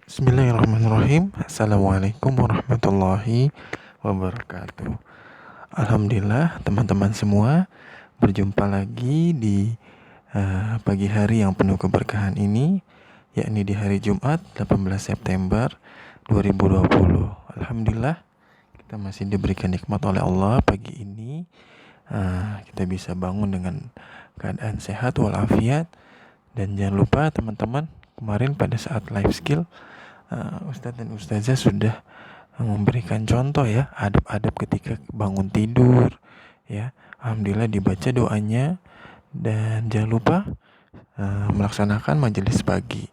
Bismillahirrahmanirrahim. Assalamualaikum warahmatullahi wabarakatuh. Alhamdulillah teman-teman semua, berjumpa lagi di pagi hari yang penuh keberkahan ini, yakni di hari Jumat 18 September 2020. Alhamdulillah kita masih diberikan nikmat oleh Allah pagi ini. Kita bisa bangun dengan keadaan sehat walafiat. Dan jangan lupa teman-teman, kemarin pada saat live skill Ustadz dan Ustazah sudah memberikan contoh ya, adab-adab ketika bangun tidur ya. Alhamdulillah dibaca doanya. Dan jangan lupa melaksanakan majelis pagi.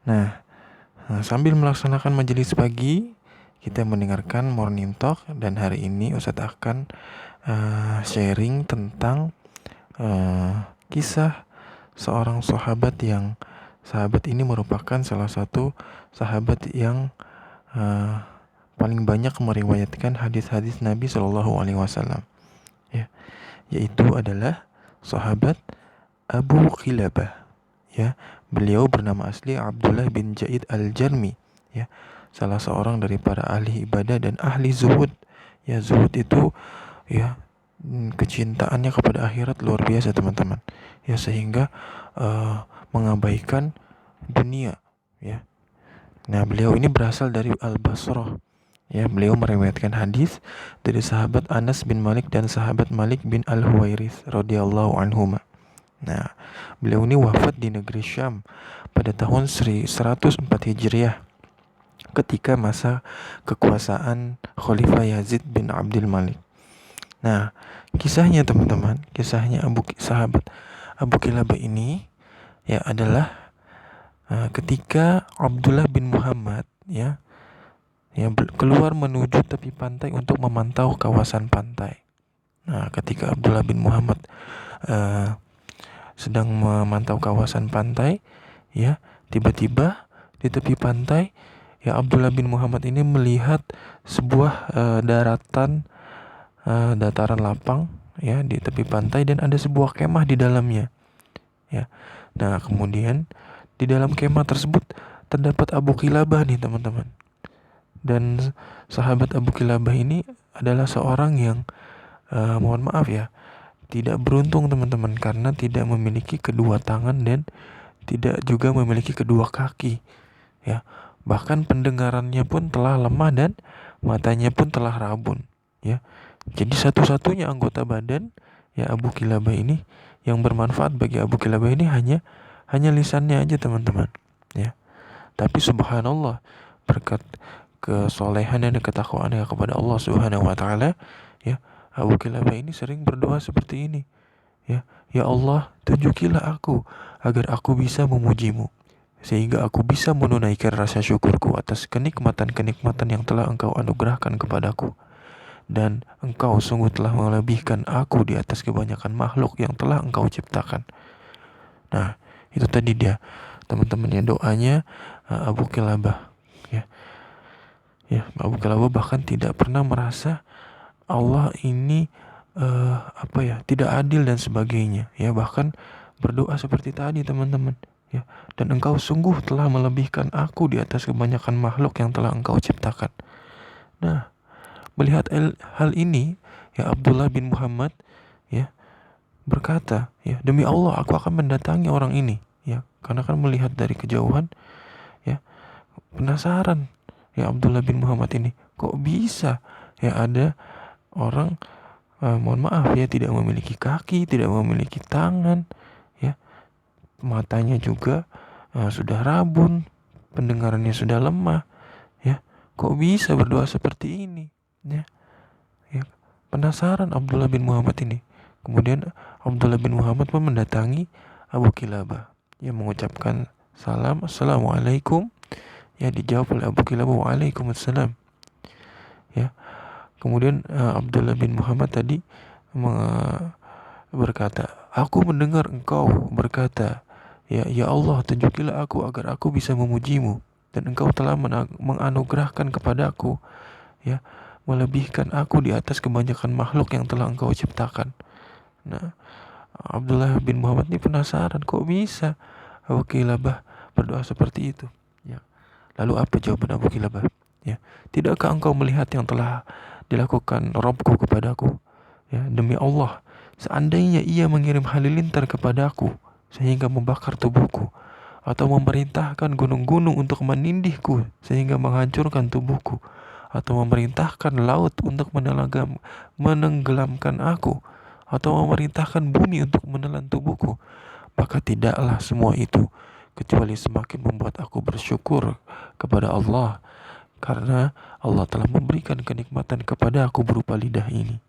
Nah, sambil melaksanakan majelis pagi, kita mendengarkan morning talk. Dan hari ini Ustadz akan sharing tentang kisah seorang sahabat ini merupakan salah satu sahabat yang paling banyak meriwayatkan hadis-hadis Nabi Shallallahu Alaihi Wasallam, ya, yaitu adalah sahabat Abu Qilabah. Ya, beliau bernama asli Abdullah bin Zaid al-Jarmi. Ya, salah seorang dari para ahli ibadah dan ahli zuhud. Ya, zuhud itu ya kecintaannya kepada akhirat luar biasa teman-teman. Ya, sehingga mengabaikan dunia. Ya. Nah, beliau ini berasal dari Al-Basrah. Ya, beliau meriwayatkan hadis dari sahabat Anas bin Malik dan sahabat Malik bin Al-Huwairits radhiyallahu anhuma. Nah, beliau ini wafat di negeri Syam pada tahun 104 Hijriah ketika masa kekuasaan Khalifah Yazid bin Abdul Malik. Nah, kisahnya teman-teman, kisahnya sahabat Abu Qilabah ini ya adalah ketika Abdullah bin Muhammad ya keluar menuju tepi pantai untuk memantau kawasan pantai. Nah, ketika Abdullah bin Muhammad sedang memantau kawasan pantai, ya, tiba-tiba di tepi pantai, ya, Abdullah bin Muhammad ini melihat sebuah dataran lapang, ya, di tepi pantai, dan ada sebuah kemah di dalamnya, ya. Nah, kemudian di dalam kemah tersebut terdapat Abu Qilabah nih teman-teman. Dan sahabat Abu Qilabah ini adalah seorang yang mohon maaf ya, tidak beruntung teman-teman, karena tidak memiliki kedua tangan dan tidak juga memiliki kedua kaki, ya. Bahkan pendengarannya pun telah lemah dan matanya pun telah rabun, ya. Jadi satu-satunya anggota badan ya Abu Qilabah ini yang bermanfaat bagi Abu Qilabah ini hanya lisannya aja teman-teman, ya. Tapi subhanallah, berkat kesolehan dan ketakwaannya kepada Allah Subhanahu wa taala, ya, Abu Qilabah ini sering berdoa seperti ini, ya. Ya Allah, tunjukilah aku agar aku bisa memujimu, sehingga aku bisa menunaikan rasa syukurku atas kenikmatan-kenikmatan yang telah Engkau anugerahkan kepadaku. Dan Engkau sungguh telah melebihkan aku di atas kebanyakan makhluk yang telah Engkau ciptakan. Nah, itu tadi dia teman-teman ya doanya Abu Qilabah, ya. Ya, Abu Qilabah bahkan tidak pernah merasa Allah ini tidak adil dan sebagainya, ya. Bahkan berdoa seperti tadi teman-teman, ya. Dan Engkau sungguh telah melebihkan aku di atas kebanyakan makhluk yang telah Engkau ciptakan. Nah, melihat hal ini, ya, Abdullah bin Muhammad ya berkata, ya, demi Allah aku akan mendatangi orang ini, ya, karena kan melihat dari kejauhan, ya, penasaran, ya, Abdullah bin Muhammad ini kok bisa ya ada orang mohon maaf ya tidak memiliki kaki, tidak memiliki tangan, ya, matanya juga sudah rabun, pendengarannya sudah lemah, ya, kok bisa berdoa seperti ini, ya. Ya, penasaran Abdullah bin Muhammad ini. Kemudian Abdullah bin Muhammad pun mendatangi Abu Qilabah, yang mengucapkan salam, assalamualaikum. Ya, dijawab oleh Abu Qilabah, waalaikumsalam. Ya, kemudian Abdullah bin Muhammad tadi berkata, aku mendengar engkau berkata, ya Allah, tunjukilah aku agar aku bisa memujimu, dan engkau telah menganugerahkan kepadaku, ya, melebihkan aku di atas kebanyakan makhluk yang telah engkau ciptakan. Nah, Abdullah bin Muhammad ini penasaran, kok bisa Abu Qilabah berdoa seperti itu, ya. Lalu apa jawaban Abu Kilabah? Ya, tidakkah engkau melihat yang telah dilakukan Robku kepadaku? Ya, demi Allah, seandainya ia mengirim halilintar kepadaku sehingga membakar tubuhku, atau memerintahkan gunung-gunung untuk menindihku sehingga menghancurkan tubuhku, atau memerintahkan laut untuk menenggelamkan aku, atau memerintahkan bumi untuk menelan tubuhku, maka tidaklah semua itu kecuali semakin membuat aku bersyukur kepada Allah, karena Allah telah memberikan kenikmatan kepada aku berupa lidah ini.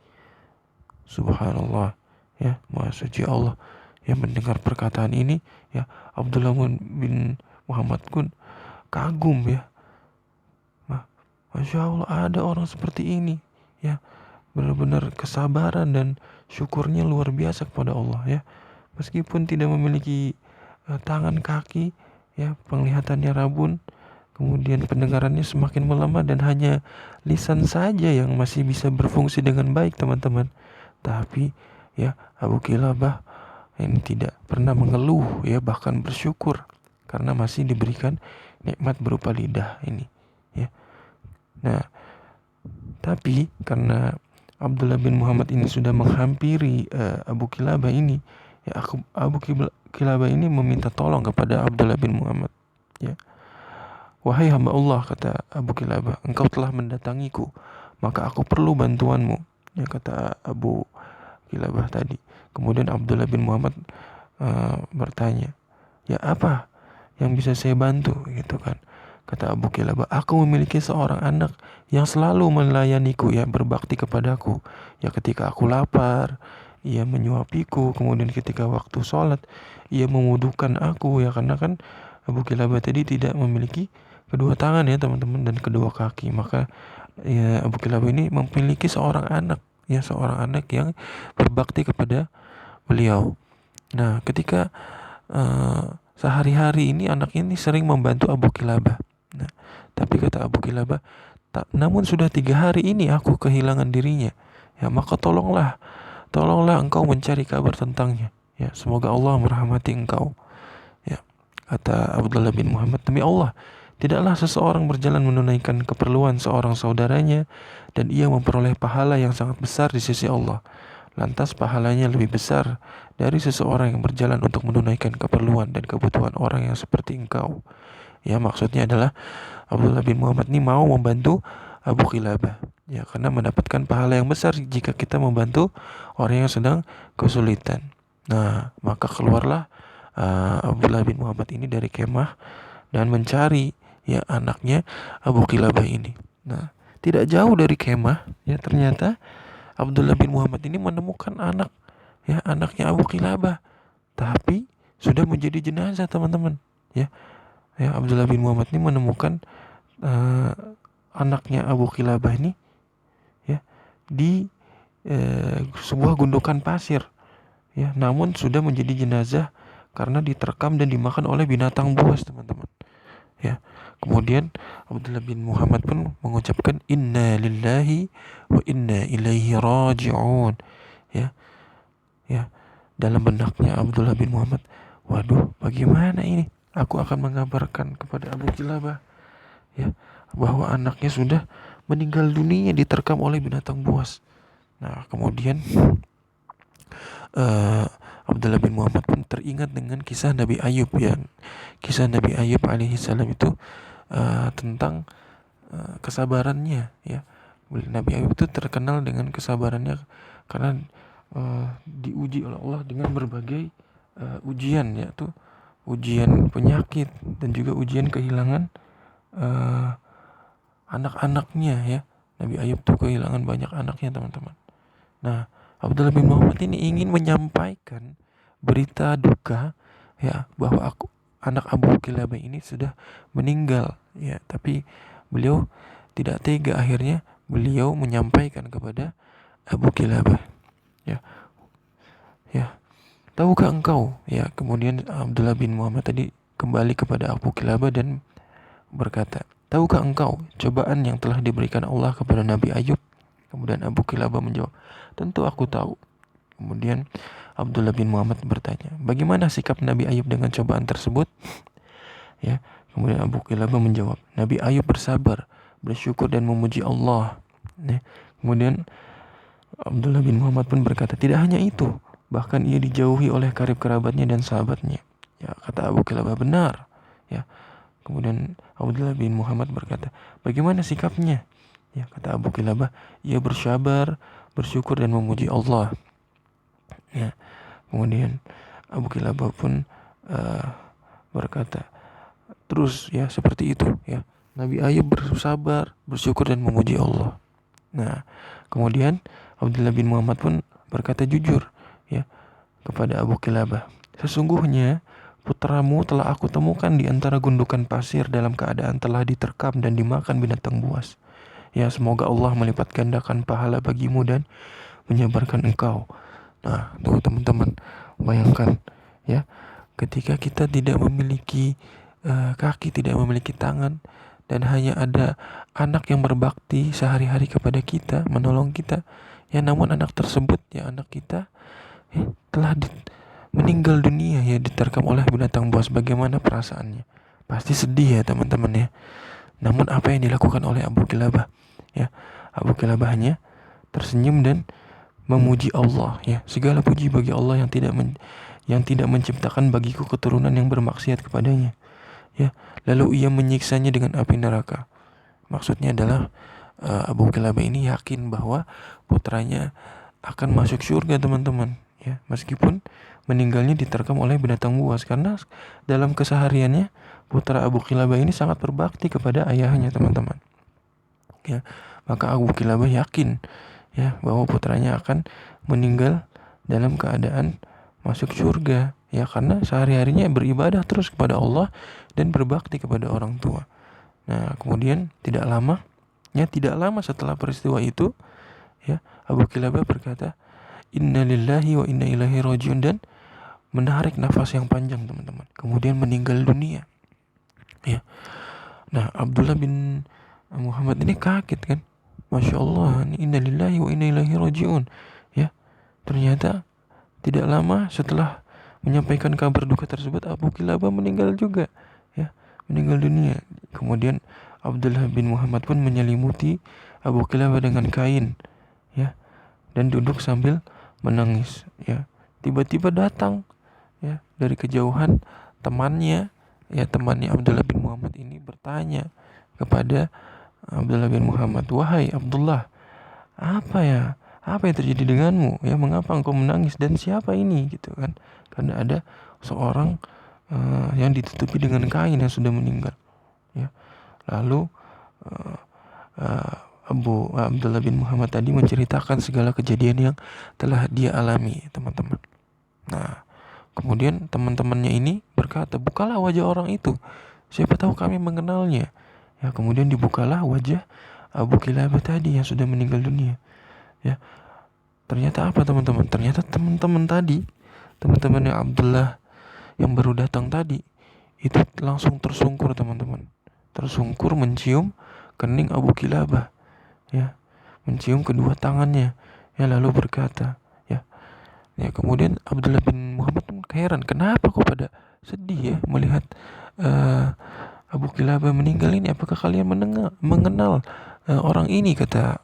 Subhanallah, ya, Maha Suci Allah. Yang mendengar perkataan ini, ya, Abdullah bin Muhammad pun kagum, ya. Masya Allah, ada orang seperti ini, ya, benar-benar kesabaran dan syukurnya luar biasa kepada Allah, ya. Meskipun tidak memiliki tangan kaki, ya, penglihatannya rabun, kemudian pendengarannya semakin melemah dan hanya lisan saja yang masih bisa berfungsi dengan baik, teman-teman. Tapi, ya, Abu Kilabah ini tidak pernah mengeluh, ya, bahkan bersyukur karena masih diberikan nikmat berupa lidah ini, ya. Nah, tapi karena Abdullah bin Muhammad ini sudah menghampiri Abu Kilabah ini, ya, Abu Kilabah ini meminta tolong kepada Abdullah bin Muhammad, ya. Wahai hamba Allah, kata Abu Kilabah, engkau telah mendatangiku, maka aku perlu bantuanmu, ya, kata Abu Kilabah tadi. Kemudian Abdullah bin Muhammad bertanya, ya, apa yang bisa saya bantu, gitu kan. Kata Abu Kilabah, aku memiliki seorang anak yang selalu melayaniku, ya, berbakti kepadaku, ya, ketika aku lapar ia menyuapiku, kemudian ketika waktu sholat ia memwudukan aku, ya, karena kan Abu Kilabah tadi tidak memiliki kedua tangan, ya, teman-teman, dan kedua kaki. Maka, ya, Abu Kilabah ini memiliki seorang anak, ya, seorang anak yang berbakti kepada beliau. Nah, ketika sehari-hari ini anak ini sering membantu Abu Kilabah. Nah, tapi kata Abu Kilabah, namun sudah 3 hari ini aku kehilangan dirinya. Ya, maka tolonglah engkau mencari kabar tentangnya. Ya, semoga Allah merahmati engkau. Ya, kata Abdullah bin Muhammad, demi Allah, tidaklah seseorang berjalan menunaikan keperluan seorang saudaranya dan ia memperoleh pahala yang sangat besar di sisi Allah, lantas pahalanya lebih besar dari seseorang yang berjalan untuk menunaikan keperluan dan kebutuhan orang yang seperti engkau. Ya, maksudnya adalah Abdullah bin Muhammad ini mau membantu Abu Kilabah, ya, karena mendapatkan pahala yang besar jika kita membantu orang yang sedang kesulitan. Nah, maka keluarlah Abdullah bin Muhammad ini dari kemah dan mencari, ya, anaknya Abu Kilabah ini. Nah, tidak jauh dari kemah, ya, ternyata Abdullah bin Muhammad ini menemukan anak, ya, anaknya Abu Kilabah, tapi sudah menjadi jenazah, teman-teman. Ya, Abdullah bin Muhammad ini menemukan anaknya Abu Kilabah ini, ya, di sebuah gundukan pasir, ya, namun sudah menjadi jenazah karena diterkam dan dimakan oleh binatang buas, teman-teman. Ya, kemudian Abdullah bin Muhammad pun mengucapkan inna lillahi wa inna ilaihi raji'un. Ya, dalam benaknya Abdullah bin Muhammad, waduh, bagaimana ini? Aku akan mengabarkan kepada Abu Kilabah, ya, bahwa anaknya sudah meninggal dunia diterkam oleh binatang buas. Nah, kemudian Abdullah bin Muhammad pun teringat dengan kisah Nabi Ayub, ya. Kisah Nabi Ayub alaihi salam itu tentang kesabarannya, ya. Nabi Ayub itu terkenal dengan kesabarannya karena diuji oleh Allah dengan berbagai ujian, yaitu ujian penyakit dan juga ujian kehilangan anak-anaknya, ya. Nabi Ayub tuh kehilangan banyak anaknya, teman-teman. Nah, Abdullah bin Muhammad ini ingin menyampaikan berita duka, ya, bahwa anak Abu Kilabah ini sudah meninggal, ya, tapi beliau tidak tega. Akhirnya beliau menyampaikan kepada Abu Kilabah, ya, tahukah engkau, ya. Kemudian Abdullah bin Muhammad tadi kembali kepada Abu Kilabah dan berkata, tahukah engkau cobaan yang telah diberikan Allah kepada Nabi Ayub? Kemudian Abu Kilabah menjawab, tentu aku tahu. Kemudian Abdullah bin Muhammad bertanya, bagaimana sikap Nabi Ayub dengan cobaan tersebut? Ya, Kemudian Abu Qilabah menjawab, Nabi Ayub bersabar, bersyukur dan memuji Allah. Nah, kemudian Abdullah bin Muhammad pun berkata, tidak hanya itu, bahkan ia dijauhi oleh karib kerabatnya dan sahabatnya. Ya, kata Abu Qilabah, benar. Ya, kemudian Abdullah bin Muhammad berkata, bagaimana sikapnya? Ya, kata Abu Qilabah, ia bersabar, bersyukur dan memuji Allah. Ya, kemudian Abu Qilabah pun berkata, terus ya seperti itu ya. Nabi Ayub bersabar, bersyukur dan memuji Allah. Nah, kemudian Abdullah bin Muhammad pun berkata jujur ya kepada Abu Qilabah, sesungguhnya putramu telah aku temukan di antara gundukan pasir dalam keadaan telah diterkam dan dimakan binatang buas. Ya, semoga Allah melipat gandakan pahala bagimu dan menyabarkan engkau. Nah, tuh teman-teman, bayangkan ya, ketika kita tidak memiliki kaki, tidak memiliki tangan, dan hanya ada anak yang berbakti sehari-hari kepada kita, menolong kita, ya namun anak tersebut, ya anak kita, telah meninggal dunia, ya diterkam oleh binatang buas. Bagaimana perasaannya? Pasti sedih ya teman-teman ya. Namun apa yang dilakukan oleh Abu Qilabah? Ya, Abu Qilabah hanya tersenyum dan memuji Allah. Ya, segala puji bagi Allah yang tidak menciptakan bagiku keturunan yang bermaksiat kepadanya. Ya, lalu ia menyiksanya dengan api neraka. Maksudnya adalah Abu Qilabah ini yakin bahwa putranya akan masuk surga teman-teman. Ya, meskipun meninggalnya diterkam oleh binatang buas, karena dalam kesehariannya putra Abu Qilabah ini sangat berbakti kepada ayahnya teman-teman. Ya, maka Abu Qilabah yakin ya bahwa putranya akan meninggal dalam keadaan masuk surga, ya karena sehari-harinya beribadah terus kepada Allah dan berbakti kepada orang tua. Nah, kemudian tidak lama setelah peristiwa itu, ya Abu Qilabah berkata, Inna lillahi wa inna ilaihi rajiun, dan menarik nafas yang panjang teman-teman. Kemudian meninggal dunia. Ya. Nah, Abdullah bin Muhammad ini kaget kan. Masya Allah, inna lillahi wa inna ilaihi rajiun. Ya, ternyata tidak lama setelah menyampaikan kabar duka tersebut, Abu Qilabah meninggal juga. Ya, meninggal dunia. Kemudian Abdullah bin Muhammad pun menyelimuti Abu Qilabah dengan kain, ya, dan duduk sambil menangis. Ya, tiba-tiba datang ya dari kejauhan temannya Abdullah bin Muhammad ini bertanya kepada Abdullah bin Muhammad, wahai Abdullah, apa yang terjadi denganmu, ya mengapa engkau menangis, dan siapa ini, gitu kan, karena ada seorang yang ditutupi dengan kain yang sudah meninggal. Ya, lalu Abdullah bin Muhammad tadi menceritakan segala kejadian yang telah dia alami teman-teman. Nah, kemudian teman-temannya ini berkata, bukalah wajah orang itu, siapa tahu kami mengenalnya. Ya, kemudian dibukalah wajah Abu Qilabah tadi yang sudah meninggal dunia. Ya, ternyata apa teman-teman? Ternyata teman-temannya Abdullah yang baru datang tadi itu langsung tersungkur teman-teman. Tersungkur mencium kening Abu Qilabah. Ya, mencium kedua tangannya. Ya, lalu berkata, ya kemudian Abdullah bin Muhammad pun heran, kenapa kok pada sedih ya melihat Abu Qilabah meninggal ini, apakah kalian mengenal orang ini, kata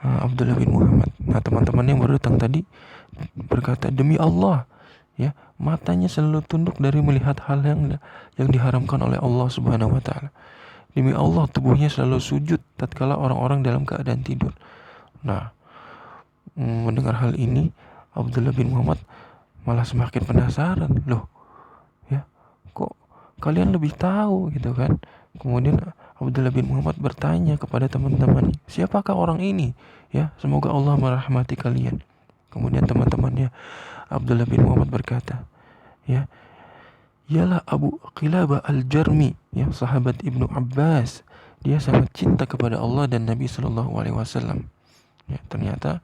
Abdullah bin Muhammad. Nah, teman-teman yang baru datang tadi berkata, demi Allah, ya matanya selalu tunduk dari melihat hal yang diharamkan oleh Allah Subhanahu wa taala. Demi Allah, tubuhnya selalu sujud tatkala orang-orang dalam keadaan tidur. Nah, mendengar hal ini, Abdullah bin Muhammad malah semakin penasaran. Loh, ya kok kalian lebih tahu, gitu kan. Kemudian Abdullah bin Muhammad bertanya kepada teman-temannya, siapakah orang ini? Ya, semoga Allah merahmati kalian. Kemudian teman-temannya Abdullah bin Muhammad berkata, ya, ialah Abu Qilabah al-Jarmi, ya sahabat Ibnu Abbas. Dia sangat cinta kepada Allah dan Nabi Shallallahu Alaihi Wasallam. Ya, ternyata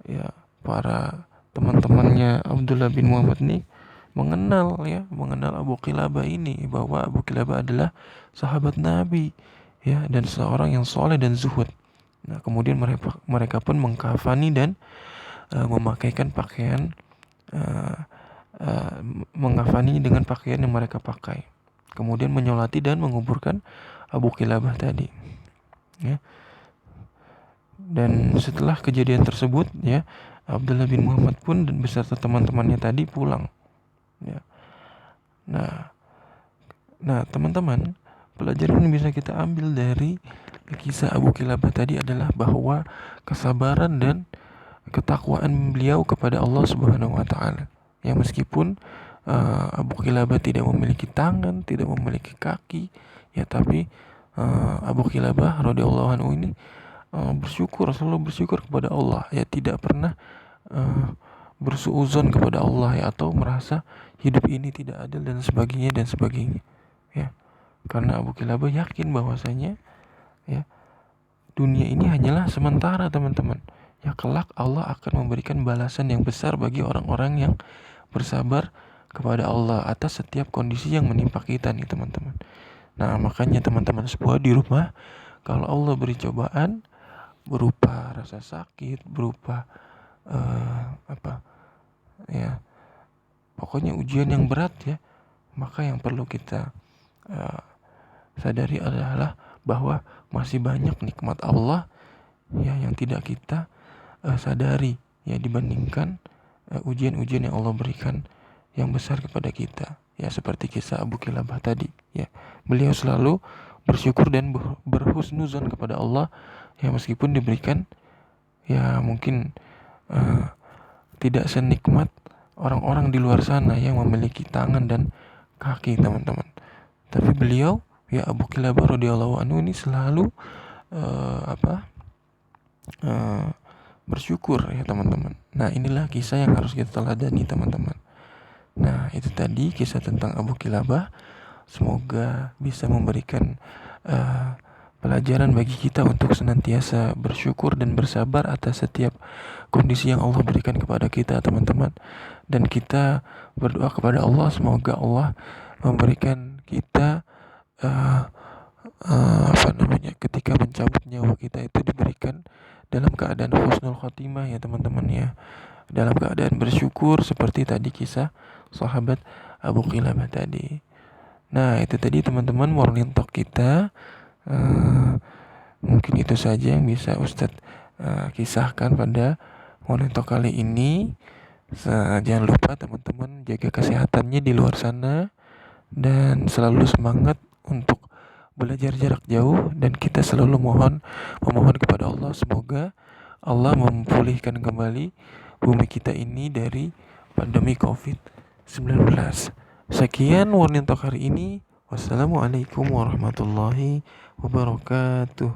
ya para teman-temannya Abdullah bin Muhammad ini mengenal Abu Qilabah ini, bahwa Abu Qilabah adalah sahabat Nabi, ya, dan seorang yang soleh dan zuhud. Nah, kemudian mereka pun mengkafani dan memakaikan pakaian mengkafani dengan pakaian yang mereka pakai. kemudian menyolati dan menguburkan Abu Qilabah tadi, ya. Dan setelah kejadian tersebut, ya, Abdullah bin Muhammad pun dan beserta teman-temannya tadi pulang, ya. Nah, teman-teman, pelajaran yang bisa kita ambil dari kisah Abu Qilabah tadi adalah bahwa kesabaran dan ketakwaan beliau kepada Allah Subhanahu wa taala. Ya, meskipun Abu Qilabah tidak memiliki tangan, tidak memiliki kaki, ya, tapi Abu Qilabah radhiyallahu anhu ini selalu bersyukur kepada Allah, ya, tidak pernah bersuuzon kepada Allah, ya, atau merasa hidup ini tidak adil dan sebagainya, ya. Karena Abu Qilabah yakin bahwasanya, ya, dunia ini hanyalah sementara, teman-teman. Ya, kelak Allah akan memberikan balasan yang besar bagi orang-orang yang bersabar kepada Allah atas setiap kondisi yang menimpa kita nih, teman-teman. Nah, makanya teman-teman semua di rumah, kalau Allah beri cobaan berupa rasa sakit, berupa ya, pokoknya ujian yang berat, ya, maka yang perlu kita sadari adalah bahwa masih banyak nikmat Allah, ya, yang tidak kita sadari, ya, dibandingkan ujian-ujian yang Allah berikan yang besar kepada kita, ya, seperti kisah Abu Qilabah tadi, ya. Beliau selalu bersyukur dan berhusnuzon kepada Allah, ya, meskipun diberikan, ya, mungkin tidak senikmat orang-orang di luar sana yang memiliki tangan dan kaki, teman-teman. Tapi beliau, ya, Abu Qilabah radhiyallahu anhu ini selalu bersyukur, ya, teman-teman. Nah, inilah kisah yang harus kita teladani, teman-teman. Nah, itu tadi kisah tentang Abu Qilabah. Semoga bisa memberikan pelajaran bagi kita untuk senantiasa bersyukur dan bersabar atas setiap kondisi yang Allah berikan kepada kita, teman-teman. Dan kita berdoa kepada Allah, semoga Allah memberikan kita ketika mencabut nyawa kita itu diberikan dalam keadaan husnul khotimah, ya, teman-teman, ya, dalam keadaan bersyukur seperti tadi kisah sahabat Abu Qilabah tadi. Nah, itu tadi, teman-teman, morning talk kita. Mungkin itu saja yang bisa Ustadz kisahkan pada morning talk kali ini. Jangan lupa, teman-teman, jaga kesehatannya di luar sana dan selalu semangat untuk belajar jarak jauh, dan kita selalu memohon kepada Allah, semoga Allah memulihkan kembali bumi kita ini dari pandemi COVID-19. Sekian warning talk hari ini. Wassalamualaikum warahmatullahi wabarakatuh.